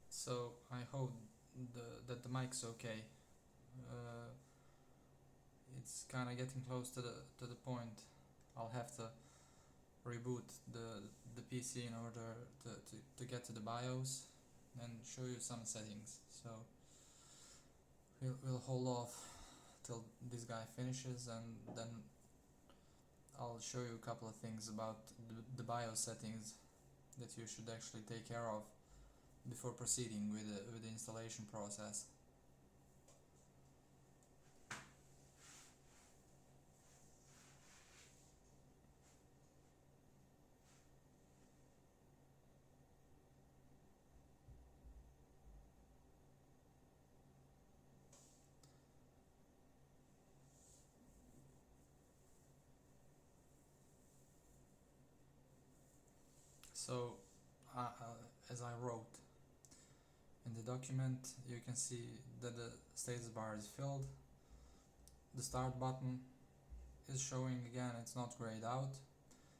So I hope that the mic's okay. It's kind of getting close to the point. I'll have to reboot the PC in order to get to the BIOS and show you some settings. So we'll hold off till this guy finishes, and then I'll show you a couple of things about the BIOS settings that you should actually take care of before proceeding with the installation process. So as I wrote in the document, you can see that the status bar is filled. The start button is showing again, it's not grayed out.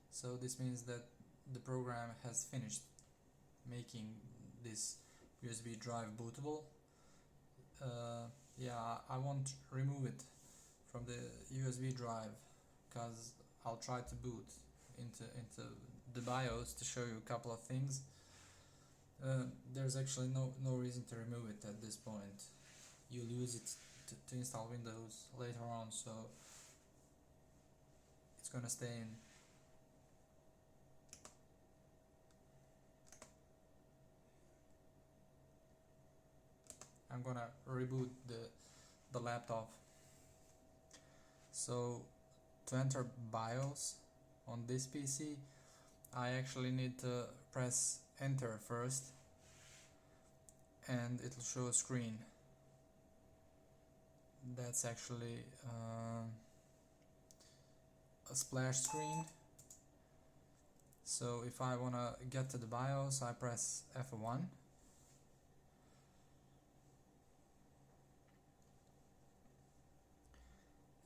So this means that the program has finished making this USB drive bootable. Yeah, I won't remove it from the USB drive because I'll try to boot into the BIOS to show you a couple of things. There's actually no reason to remove it at this point. You'll use it to install Windows later on, so it's gonna stay in. I'm gonna reboot the laptop. So to enter BIOS on this PC, I actually need to press enter first, and it'll show a screen. That's actually a splash screen. So if I wanna get to the BIOS, I press F1.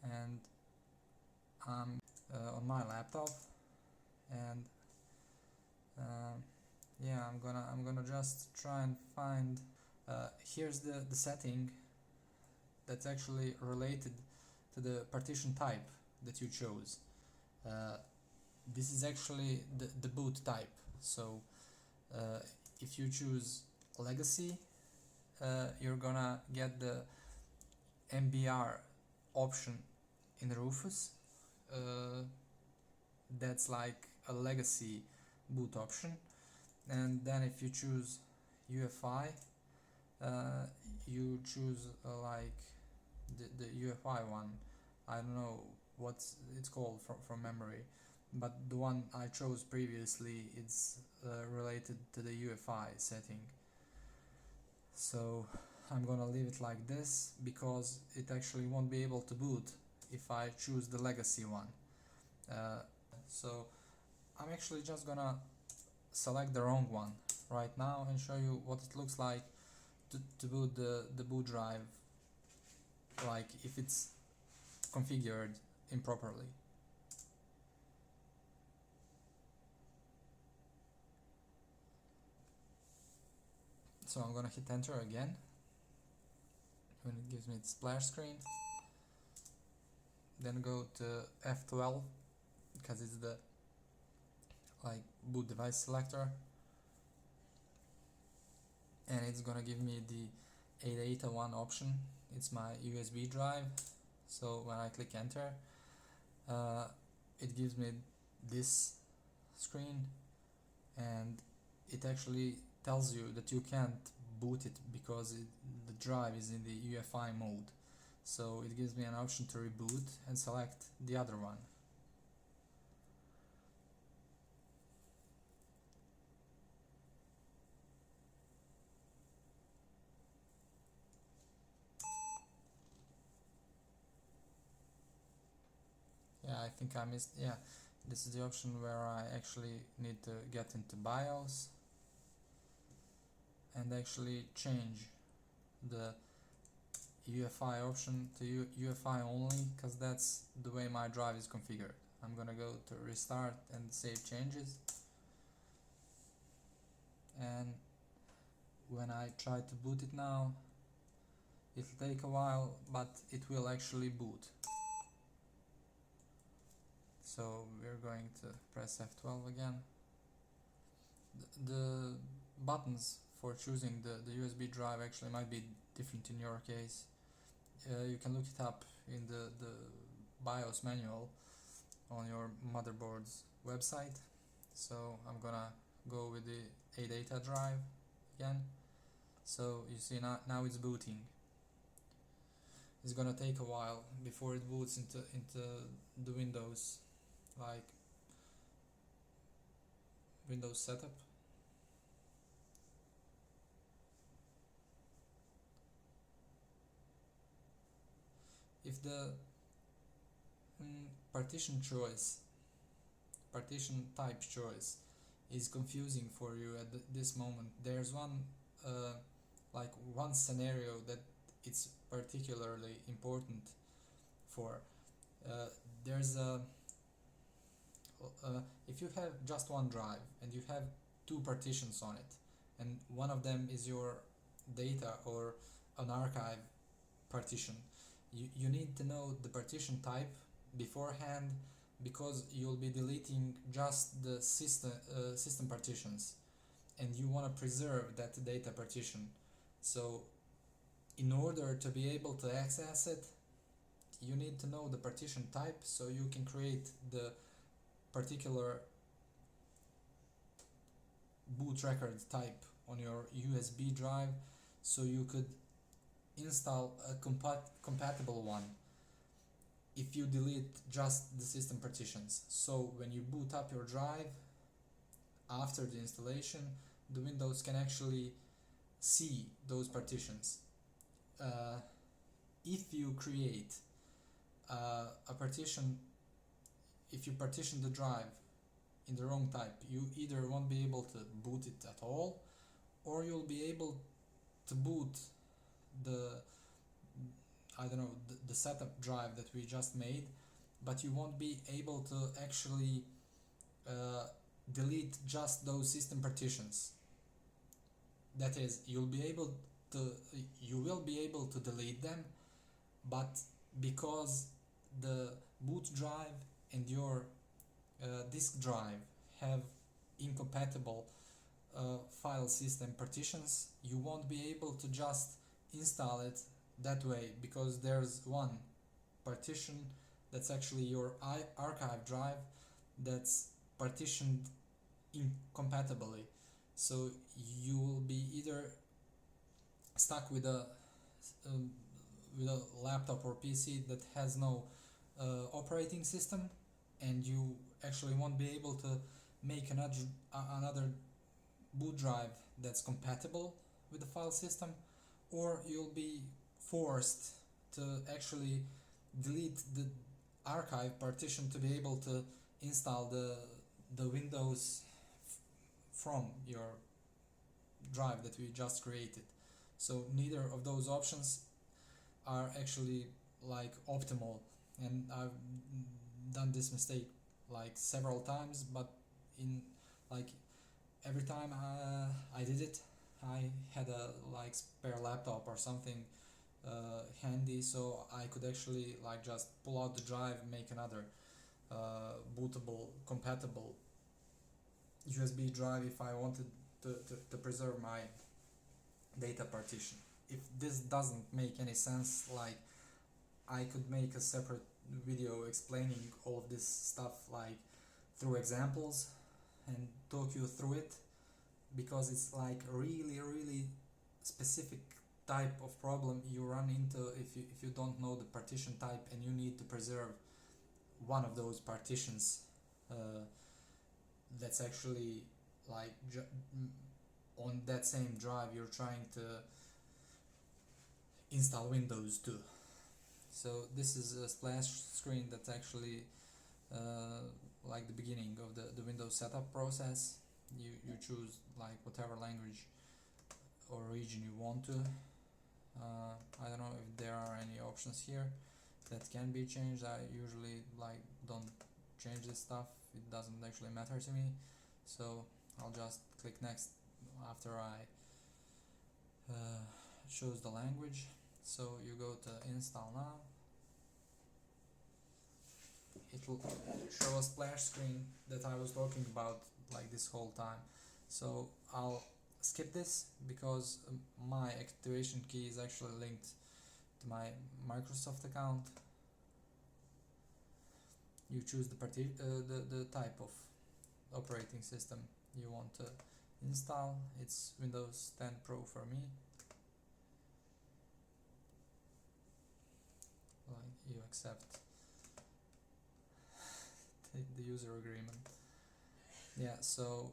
And I'm on my laptop, and yeah, I'm gonna just try and find. Here's the setting that's actually related to the partition type that you chose. This is actually the boot type. So if you choose legacy, you're gonna get the MBR option in Rufus. That's like a legacy boot option. And then if you choose UEFI, you choose like the UEFI one. I don't know what it's called from memory, but the one I chose previously, it's related to the UEFI setting. So I'm gonna leave it like this because it actually won't be able to boot if I choose the legacy one. So I'm actually just gonna select the wrong one right now and show you what it looks like to boot the boot drive, like if it's configured improperly. So I'm gonna hit enter again when it gives me the splash screen, then go to F12 because it's the like boot device selector, and it's gonna give me the HeiDoc option. It's my USB drive. So when I click enter, it gives me this screen, and it actually tells you that you can't boot it because the drive is in the UEFI mode. So it gives me an option to reboot and select the other one. Yeah, I think I missed, yeah, this is the option where I actually need to get into BIOS and actually change the UEFI option to UEFI only, because that's the way my drive is configured. I'm gonna go to restart and save changes, and when I try to boot it now, it'll take a while, but it will actually boot. So we're going to press F12 again. The buttons for choosing the USB drive actually might be different in your case. You can look it up in the BIOS manual on your motherboard's website. So I'm gonna go with the HeiDoc drive again. So you see now it's booting. It's gonna take a while before it boots into the Windows, like Windows setup. If the partition type choice is confusing for you at this moment, there's one scenario that it's particularly important for. There's if you have just one drive and you have two partitions on it, and one of them is your data or an archive partition, you need to know the partition type beforehand, because you'll be deleting just the system partitions, and you want to preserve that data partition. So in order to be able to access it, you need to know the partition type, so you can create the particular boot record type on your USB drive, so you could install a compatible one if you delete just the system partitions. So when you boot up your drive after the installation, the Windows can actually see those partitions. If you create a partition, if you partition the drive in the wrong type, you either won't be able to boot it at all, or you'll be able to boot the setup drive that we just made, but you won't be able to actually delete just those system partitions. That is, you will be able to delete them, but because the boot drive and your disk drive have incompatible file system partitions, you won't be able to just install it that way, because there's one partition that's actually your archive drive that's partitioned incompatibly. So you will be either stuck with a laptop or PC that has no operating system, and you actually won't be able to make another boot drive that's compatible with the file system, or you'll be forced to actually delete the archive partition to be able to install the Windows from your drive that we just created. So neither of those options are actually like optimal, and I've done this mistake like several times, but in like every time I did it, I had a like spare laptop or something handy, so I could actually like just pull out the drive, make another bootable compatible USB drive if I wanted to preserve my data partition. If this doesn't make any sense, like I could make a separate video explaining all of this stuff like through examples, and talk you through it, because it's like a really specific type of problem you run into if you don't know the partition type and you need to preserve one of those partitions that's actually like on that same drive you're trying to install Windows to. So this is a splash screen that's actually like the beginning of the Windows setup process. You choose like whatever language or region you want to. I don't know if there are any options here that can be changed. I usually like don't change this stuff, it doesn't actually matter to me, so I'll just click next after I choose the language. So you go to install now, it will show a splash screen that I was talking about like this whole time. So I'll skip this because my activation key is actually linked to my Microsoft account. You choose the type of operating system you want to install. It's Windows 10 Pro for me. Like you accept the user agreement. Yeah, so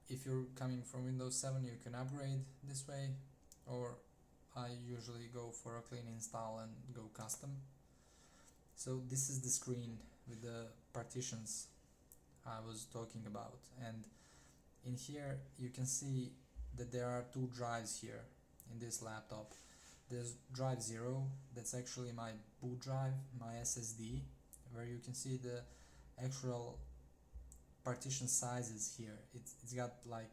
if you're coming from Windows 7 you can upgrade this way, or I usually go for a clean install and go custom. So this is the screen with the partitions I was talking about, and in here you can see that there are two drives here in this laptop. There's drive 0, that's actually my boot drive, my SSD, where you can see the actual partition sizes here. It's got like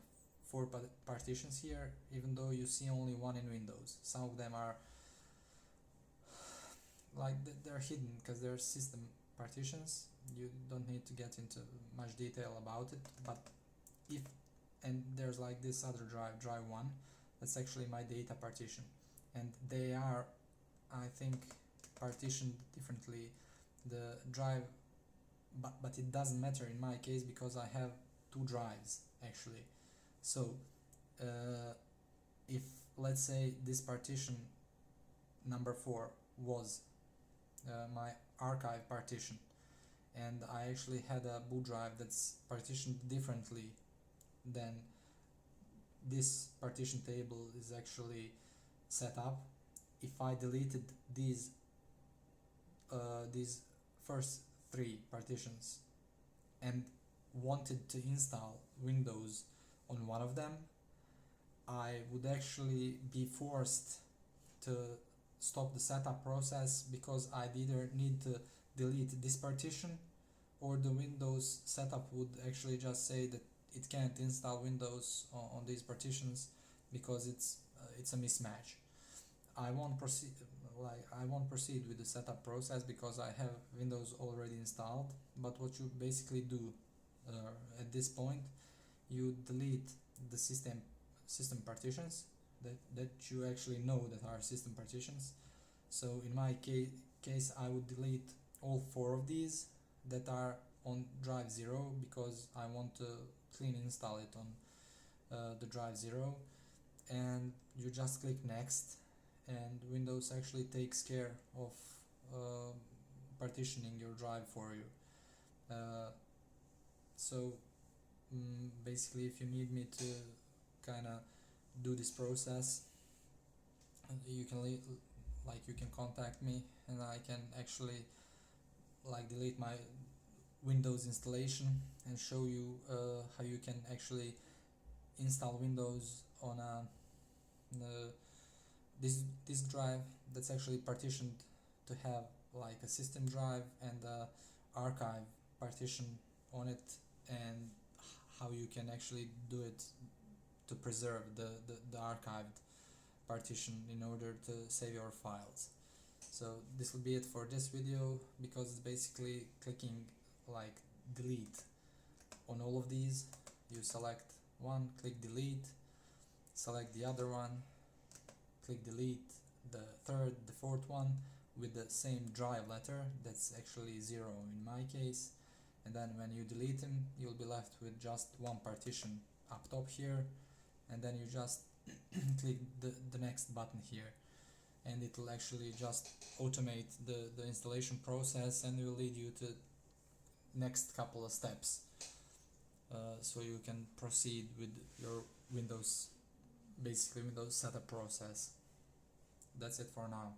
4 partitions here, even though you see only one in Windows. Some of them are like they're hidden because they're system partitions. You don't need to get into much detail about it, but and there's like this other drive 1, that's actually my data partition, and they are, I think, partitioned differently, the drive, but it doesn't matter in my case because I have 2 drives actually. So if let's say this partition number 4 was my archive partition, and I actually had a boot drive that's partitioned differently than this partition table is actually set up. If I deleted these first 3 partitions and wanted to install Windows on one of them, I would actually be forced to stop the setup process, because I'd either need to delete this partition, or the Windows setup would actually just say that it can't install Windows on these partitions because it's a mismatch. I won't proceed with the setup process because I have Windows already installed. But what you basically do at this point, you delete the system partitions that you actually know that are system partitions. So in my case I would delete all 4 of these that are on drive 0, because I want to clean install it on the drive 0, and you just click next, and Windows actually takes care of partitioning your drive for you. So basically, if you need me to kind of do this process, you can you can contact me, and I can actually delete my Windows installation and show you how you can actually install Windows on this drive that's actually partitioned to have like a system drive and a archive partition on it, and how you can actually do it to preserve the archived partition in order to save your files. So this will be it for this video, because it's basically clicking like delete on all of these. You select one, click delete, select the other one, click delete the third, the fourth one with the same drive letter, that's actually 0 in my case, and then when you delete him you'll be left with just one partition up top here, and then you just click the next button here, and it will actually just automate the installation process and will lead you to next couple of steps, so you can proceed with your Windows setup process. That's it for now.